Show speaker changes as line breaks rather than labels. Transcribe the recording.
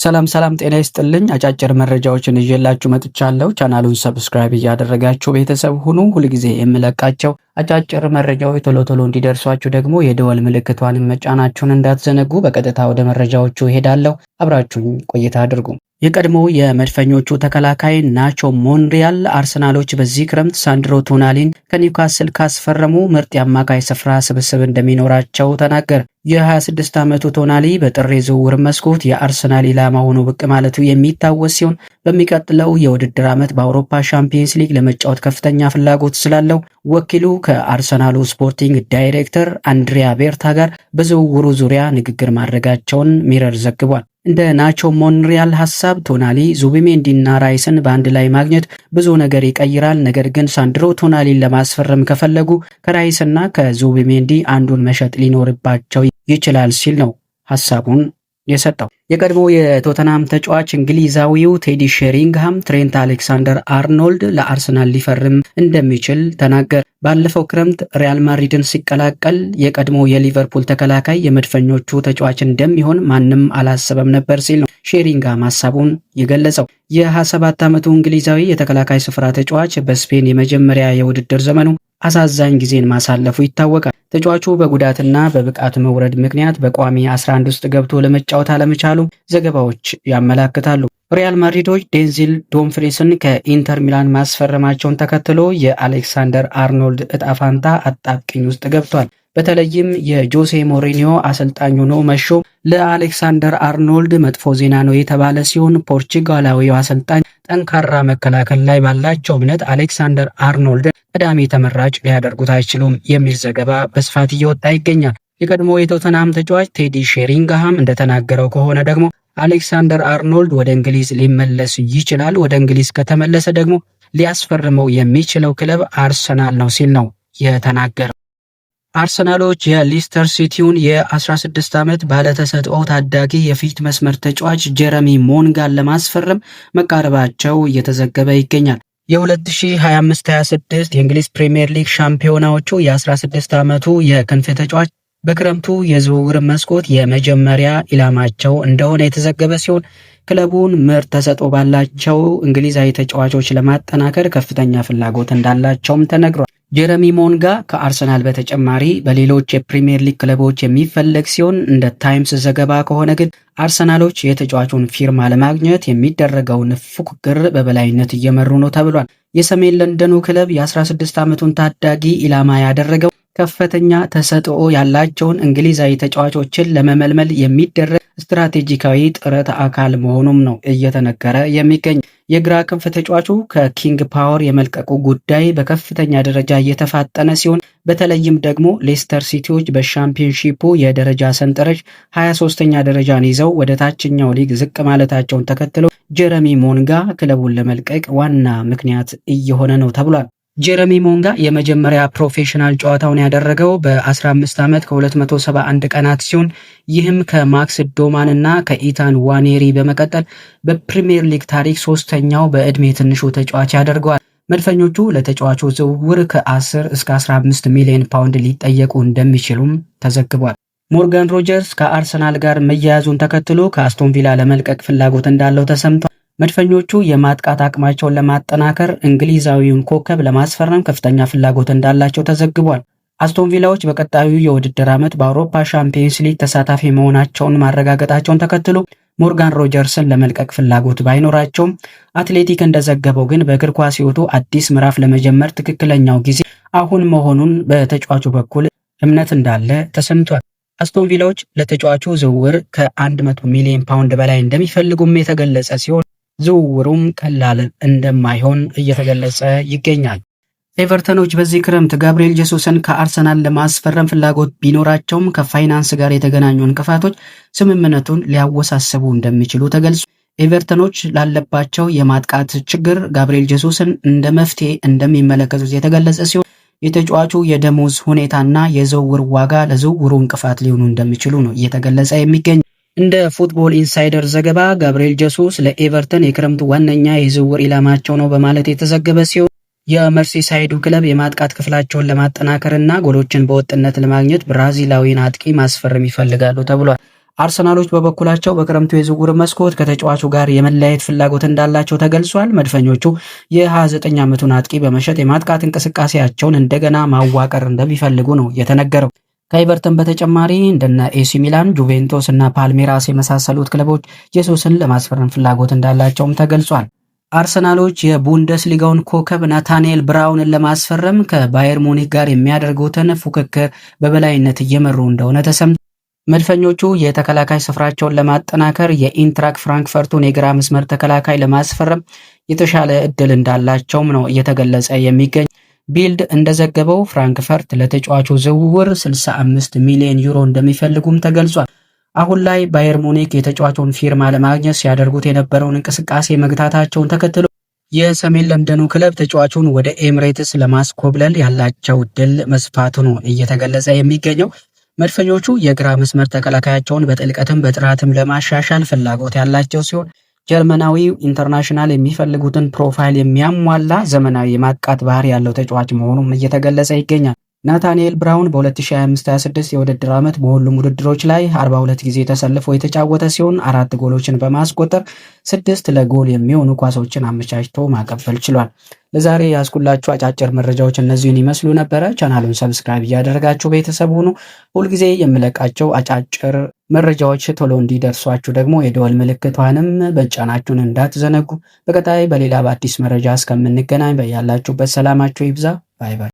ሰላም ጤና ይስጥልኝ። አጫጭር መረጃዎችን ይዤላችሁ መጥቻለሁ። ቻናሉን ሰብስክራይብ እያደረጋችሁ ቤተሰብ ሁኑ። ሁልጊዜ የምለቃቸው አጫጭር መረጃዎች ቶሎ እንዲደርሷችሁ ደግሞ የደወል ምልክቷን መጫናችሁን እንዳትዘነጉ። በቀጥታ ወደ መረጃዎቹ እሄዳለሁ። አብራችሁኝ ቆይታ አድርጉ። የቀድሞው የመድፈኞቹ ተከላካይ ናቾ ሞንሪያል አርሰናሎች በዚህ ክረምት ሳንድሮ ቶናሊን ከኒውካስል ካስፈረሙ ምርጥ የአማካይ ስፍራ ስብስብ እንደሚኖራቸው ተናገረ። የ26 ዓመቱ ቶናሊ በጥር የዝውውር መስኮት የአርሰናል ኢላማ ሆኖ ብቅ ማለቱ የሚታወስ ሲሆን በሚቀጥለው የውድድር ዓመት በአውሮፓ ሻምፒየንስ ሊግ ለመጫወት ከፍተኛ ፍላጎት ስላለው ወኪሉ ከአርሰናሉ ስፖርቲንግ ዳይሬክተር አንድሪያ ቤርታ ጋር በዝውውሩ ዙሪያ ንግግር ማድረጋቸውን ሚረር ዘግቧል። እንደ ናቾ ሞንሪያል ሐሳብ ቶናሊ ዙቢሜንዲና ራይስን በአንድ ላይ ማግኘት ብዙ ነገር ይቀይራል። ነገር ግን ሳንድሮ ቶናሊን ለማስፈረም ከፈለጉ ከራይስና ከዙቢሜንዲ አንዱን መሸጥ ሊኖርባቸው ይችላል ሲል ነው ሐሳቡን የሰጠው። የቀድሞ የቶተናም ተጫዋች እንግሊዛዊው ቴዲ ሼሪንግሃም ትሬንት አሌክሳንደር አርኖልድ ለአርሰናል ሊፈርም እንደሚችል ተናገረ። ባለፈው ክረምት ሪያል ማድሪድን ሲቀላቀል የቀድሞ የሊቨርፑል ተከላካይ የመድፈኞቹ ተጫዋች እንደሚሆን ማንም አላሰበም ነበር ሲል ነው ሼሪንግሃም ሐሳቡን የገለጸው። የ27 ዓመቱ እንግሊዛዊ የተከላካይ ስፍራ ተጫዋች በስፔን የመጀመሪያ የውድድር ዘመኑ አሳዛኝ ጊዜን ማሳለፉ ይታወቃል። ተጫዋቹ በጉዳትና በብቃት መውረድ ምክንያት በቋሚ 11 ውስጥ ገብቶ ለመጫወት አለመቻሉ ዘገባዎች ያመላክታሉ። ሪያል ማድሪዶች ዴንዚል ዶምፍሪስን ከኢንተር ሚላን ማስፈረማቸውን ተከትሎ የአሌክሳንደር አርኖልድ እጣ ፋንታ አጣብቂኝ ውስጥ ገብቷል። በተለይም የጆሴ ሞሪኒዮ አሰልጣኝ ሆኖ መሾም ለአሌክሳንደር አርኖልድ መጥፎ ዜና ነው የተባለ ሲሆን ፖርቹጋላዊው አሰልጣኝ ጠንካራ መከላከል ላይ ባላቸው እምነት አሌክሳንደር አርኖልድ ቀዳሚ ተመራጭ ሊያደርጉት አይችሉም የሚል ዘገባ በስፋት እየወጣ ይገኛል። የቀድሞ የቶተናም ተጫዋች ቴዲ ሼሪንግሃም እንደተናገረው ከሆነ ደግሞ አሌክሳንደር አርኖልድ ወደ እንግሊዝ ሊመለስ ይችላል። ወደ እንግሊዝ ከተመለሰ ደግሞ ሊያስፈርመው የሚችለው ክለብ አርሰናል ነው ሲል ነው የተናገረው። አርሰናሎች የሊስተር ሲቲውን የ16 ዓመት ባለተሰጥኦ ታዳጊ የፊት መስመር ተጫዋች ጀረሚ ሞንጋን ለማስፈረም መቃረባቸው እየተዘገበ ይገኛል። የ2025-26 የእንግሊዝ ፕሪሚየር ሊግ ሻምፒዮናዎቹ የ16 ዓመቱ የክንፍ ተጫዋች በክረምቱ የዝውውር መስኮት የመጀመሪያ ኢላማቸው እንደሆነ የተዘገበ ሲሆን ክለቡን ምርጥ ተሰጥኦ ባላቸው እንግሊዛዊ ተጫዋቾች ለማጠናከር ከፍተኛ ፍላጎት እንዳላቸውም ተነግሯል። ጀረሚ ሞንጋ ከአርሰናል በተጨማሪ በሌሎች የፕሪሚየር ሊግ ክለቦች የሚፈለግ ሲሆን እንደ ታይምስ ዘገባ ከሆነ ግን አርሰናሎች የተጫዋቹን ፊርማ ለማግኘት የሚደረገውን ፉክክር በበላይነት እየመሩ ነው ተብሏል። የሰሜን ለንደኑ ክለብ የ16 ዓመቱን ታዳጊ ኢላማ ያደረገው ከፍተኛ ተሰጥኦ ያላቸውን እንግሊዛዊ ተጫዋቾችን ለመመልመል የሚደረግ ስትራቴጂካዊ ጥረት አካል መሆኑም ነው እየተነገረ የሚገኝ። የግራ ክንፍ ተጫዋቹ ከኪንግ ፓወር የመልቀቁ ጉዳይ በከፍተኛ ደረጃ እየተፋጠነ ሲሆን በተለይም ደግሞ ሌስተር ሲቲዎች በሻምፒዮንሺፑ የደረጃ ሰንጠረዥ 23ኛ ደረጃን ይዘው ወደ ታችኛው ሊግ ዝቅ ማለታቸውን ተከትሎ ጀረሚ ሞንጋ ክለቡን ለመልቀቅ ዋና ምክንያት እየሆነ ነው ተብሏል። ጀረሚ ሞንጋ የመጀመሪያ ፕሮፌሽናል ጨዋታውን ያደረገው በ15 ዓመት ከ271 ቀናት ሲሆን ይህም ከማክስ ዶማን እና ከኢታን ዋኔሪ በመቀጠል በፕሪሚየር ሊግ ታሪክ ሶስተኛው በዕድሜ ትንሹ ተጫዋች ያደርገዋል። መድፈኞቹ ለተጫዋቹ ዝውውር ከ10 እስከ 15 ሚሊዮን ፓውንድ ሊጠየቁ እንደሚችሉም ተዘግቧል። ሞርጋን ሮጀርስ ከአርሰናል ጋር መያያዙን ተከትሎ ከአስቶን ቪላ ለመልቀቅ ፍላጎት እንዳለው ተሰምቷል። መድፈኞቹ የማጥቃት አቅማቸውን ለማጠናከር እንግሊዛዊውን ኮከብ ለማስፈረም ከፍተኛ ፍላጎት እንዳላቸው ተዘግቧል። አስቶን ቪላዎች በቀጣዩ የውድድር ዓመት በአውሮፓ ሻምፒየንስ ሊግ ተሳታፊ መሆናቸውን ማረጋገጣቸውን ተከትሎ ሞርጋን ሮጀርስን ለመልቀቅ ፍላጎት ባይኖራቸውም አትሌቲክ እንደዘገበው ግን በእግር ኳስ ሕይወቱ አዲስ ምዕራፍ ለመጀመር ትክክለኛው ጊዜ አሁን መሆኑን በተጫዋቹ በኩል እምነት እንዳለ ተሰምቷል። አስቶን ቪላዎች ለተጫዋቹ ዝውውር ከ100 ሚሊዮን ፓውንድ በላይ እንደሚፈልጉም የተገለጸ ሲሆን ዝውውሩም ቀላል እንደማይሆን እየተገለጸ ይገኛል። ኤቨርተኖች በዚህ ክረምት ጋብሪኤል ጄሱስን ከአርሰናል ለማስፈረም ፍላጎት ቢኖራቸውም ከፋይናንስ ጋር የተገናኙ እንቅፋቶች ስምምነቱን ሊያወሳስቡ እንደሚችሉ ተገልጿል። ኤቨርተኖች ላለባቸው የማጥቃት ችግር ጋብሪኤል ጄሱስን እንደ መፍትሄ እንደሚመለከቱት የተገለጸ ሲሆን የተጫዋቹ የደሞዝ ሁኔታና የዝውውር ዋጋ ለዝውውሩ እንቅፋት ሊሆኑ እንደሚችሉ ነው እየተገለጸ የሚገኝ። እንደ ፉትቦል ኢንሳይደር ዘገባ ጋብሪኤል ጄሱስ ለኤቨርተን የክረምቱ ዋነኛ የዝውውር ኢላማቸው ነው በማለት የተዘገበ ሲሆን የመርሲሳይዱ ክለብ የማጥቃት ክፍላቸውን ለማጠናከርና ጎሎችን በወጥነት ለማግኘት ብራዚላዊን አጥቂ ማስፈረም ይፈልጋሉ ተብሏል። አርሰናሎች በበኩላቸው በክረምቱ የዝውውር መስኮት ከተጫዋቹ ጋር የመለያየት ፍላጎት እንዳላቸው ተገልጿል። መድፈኞቹ የ29 ዓመቱን አጥቂ በመሸጥ የማጥቃት እንቅስቃሴያቸውን እንደገና ማዋቀር እንደሚፈልጉ ነው የተነገረው። ከኤቨርተን በተጨማሪ እንደነ ኤሲ ሚላን፣ ጁቬንቶስ እና ፓልሜራስ የመሳሰሉት ክለቦች ኢየሱስን ለማስፈረም ፍላጎት እንዳላቸውም ተገልጿል። አርሰናሎች የቡንደስሊጋውን ኮከብ ናታንኤል ብራውንን ለማስፈረም ከባየር ሙኒክ ጋር የሚያደርጉትን ፉክክር በበላይነት እየመሩ እንደሆነ ተሰምቷል። መድፈኞቹ የተከላካይ ስፍራቸውን ለማጠናከር የኢንትራክ ፍራንክፈርቱን የግራ መስመር ተከላካይ ለማስፈረም የተሻለ እድል እንዳላቸውም ነው እየተገለጸ የሚገኝ። ቢልድ እንደዘገበው ፍራንክፈርት ለተጫዋቹ ዝውውር 65 ሚሊዮን ዩሮ እንደሚፈልጉም ተገልጿል። አሁን ላይ ባየር ሙኒክ የተጫዋቹን ፊርማ ለማግኘት ሲያደርጉት የነበረውን እንቅስቃሴ መግታታቸውን ተከትሎ የሰሜን ለንደኑ ክለብ ተጫዋቹን ወደ ኤምሬትስ ለማስኮብለል ያላቸው ድል መስፋቱ ነው እየተገለጸ የሚገኘው። መድፈኞቹ የግራ መስመር ተከላካያቸውን በጥልቀትም በጥራትም ለማሻሻል ፍላጎት ያላቸው ሲሆን ጀርመናዊው ኢንተርናሽናል የሚፈልጉትን ፕሮፋይል የሚያሟላ ዘመናዊ የማጥቃት ባህሪ ያለው ተጫዋች መሆኑም እየተገለጸ ይገኛል። ናታንኤል ብራውን በ2025-26 የውድድር ዓመት በሁሉም ውድድሮች ላይ 42 ጊዜ ተሰልፎ የተጫወተ ሲሆን 4 ጎሎችን በማስቆጠር 6 ለጎል የሚሆኑ ኳሶችን አመቻችቶ ማቀበል ችሏል። ለዛሬ ያስኩላችሁ አጫጭር መረጃዎች እነዚህን ይመስሉ ነበረ። ቻናሉን ሰብስክራይብ እያደረጋችሁ ቤተሰብ ሁኑ። ሁልጊዜ የምለቃቸው አጫጭር መረጃዎች ቶሎ እንዲደርሷችሁ ደግሞ የደወል ምልክቷንም መጫናችሁን እንዳትዘነጉ። በቀጣይ በሌላ በአዲስ መረጃ እስከምንገናኝ በያላችሁበት ሰላማችሁ ይብዛ። ባይ ባይ።